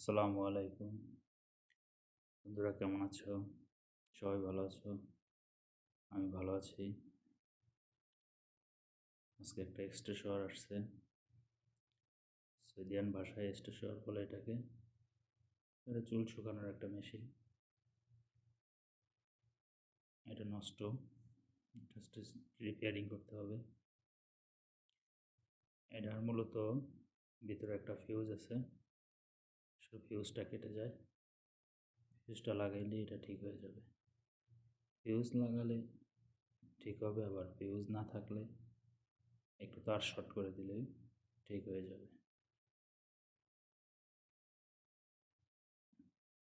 আসসালামু আলাইকুম। বন্ধুরা কেমন আছো? সবাই ভালো আছো? আমি ভালো আছি। আজকে একটা এক্সটেশর আসছে। সুইডিয়ান ভাষায় এক্সটেশর বলে এটাকে। এটা চুল শুকানোর একটা মেশিন। এটা নষ্ট। জাস্ট রিপেয়ারিং করতে হবে। এটার মূলত ভিতরে একটা ফিউজ আছে। শুধু ফিউজটা কেটে যায়। ফিউজটা লাগাইলে এটা ঠিক হয়ে যাবে। ফিউজ লাগালে ঠিক হবে, আবার ফিউজ না থাকলে একটু তার শর্ট করে দিলেই ঠিক হয়ে যাবে।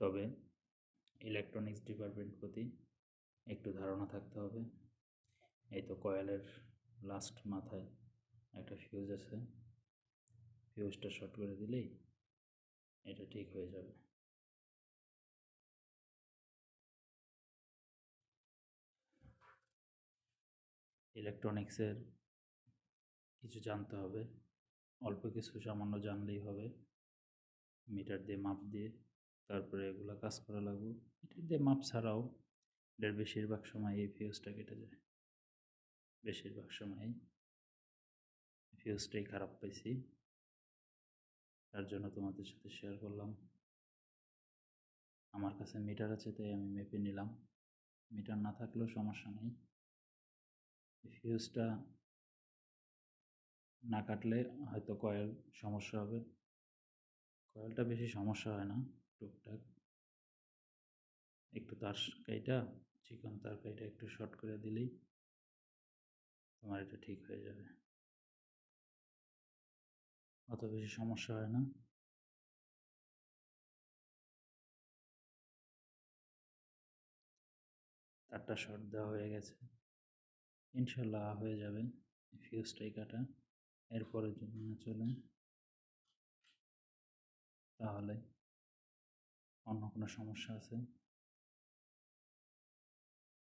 তবে ইলেকট্রনিক্স ডিপার্টমেন্ট প্রতি একটু ধারণা থাকতে হবে। এই তো কয়েলের লাস্ট মাথায় একটা ফিউজ আছে, ফিউজটা শর্ট করে দিলেই এটা ঠিক হয়ে যাবে। ইলেকট্রনিক্সের কিছু জানতে হবে, অল্প কিছু সামান্য জানলেই হবে। মিটার দিয়ে মাপ দিয়ে তারপরে এগুলো কাজ করা লাগবে। মিটার দিয়ে মাপ ছাড়াও এটার বেশিরভাগ সময় এই ফিউজটা কেটে যায়। বেশিরভাগ সময় ফিউজটাই খারাপ পাইছি, তার জন্য তোমাদের সাথে শেয়ার করলাম। আমার কাছে মিটার আছে তাই আমি মেপে নিলাম। মিটার না থাকলেও সমস্যা নেই। ফিউজটা না কাটলে হয়তো কয়েল সমস্যা হবে। কয়েলটা বেশি সমস্যা হয় না, টুকটাক একটু তার কাইটা, চিকন তার কাইটা একটু শর্ট করে দিলেই তোমার এটা ঠিক হয়ে যাবে। অত বেশি সমস্যা হয় না। তারটা শর্ট দেওয়া হয়ে গেছে, ইনশাল্লাহ হয়ে যাবে। ফিউজটাই কাটা, এরপরে যদি না চলে তাহলে অন্য কোনো সমস্যা আছে।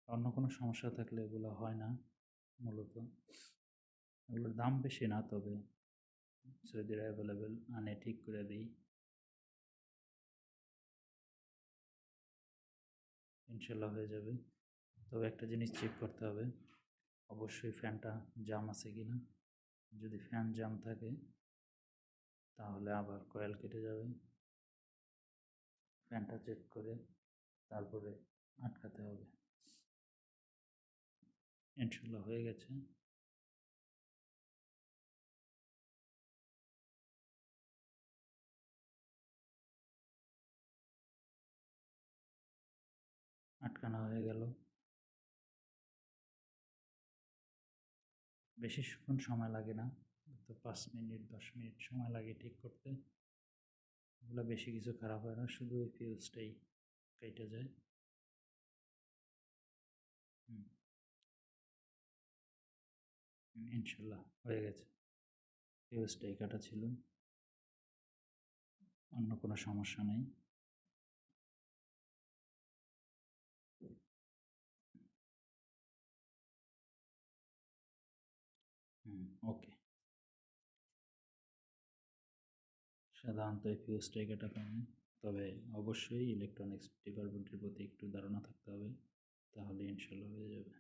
অন্য কোনো সমস্যা থাকলে এগুলো হয় না। মূলত এগুলোর দাম বেশি না, তবে সৌদির অ্যাভেলেবেল আনে ঠিক করে দিই। ইনশাল্লাহ হয়ে যাবে। তবে একটা জিনিস চেক করতে হবে, অবশ্যই ফ্যানটা জাম আছে কি না। যদি ফ্যান জাম থাকে তাহলে আবার কয়েল কেটে যাবে। ফ্যানটা চেক করে তারপরে আটকাতে হবে। ইনশাল্লাহ হয়ে গেছে। আটকানো হয়ে গেল। বেশিক্ষণ সময় লাগে না, তো 5 মিনিট 10 মিনিট সময় লাগে ঠিক করতে। এগুলো বেশি কিছু খারাপ হয় না, শুধু ওই ফিউজটাই কেটে যায়। ইনশাল্লাহ হয়ে গেছে। ফিউজটাই কাটা ছিল, অন্য কোনো সমস্যা নেই। ওকে। সাধারণত এই ফিউজটাই কাটা পাবেন, তবে অবশ্যই ইলেকট্রনিক্স ডিপার্টমেন্টের প্রতি একটু ধারণা থাকতে হবে, তাহলে ইনশাল্লাহ হয়ে যাবে।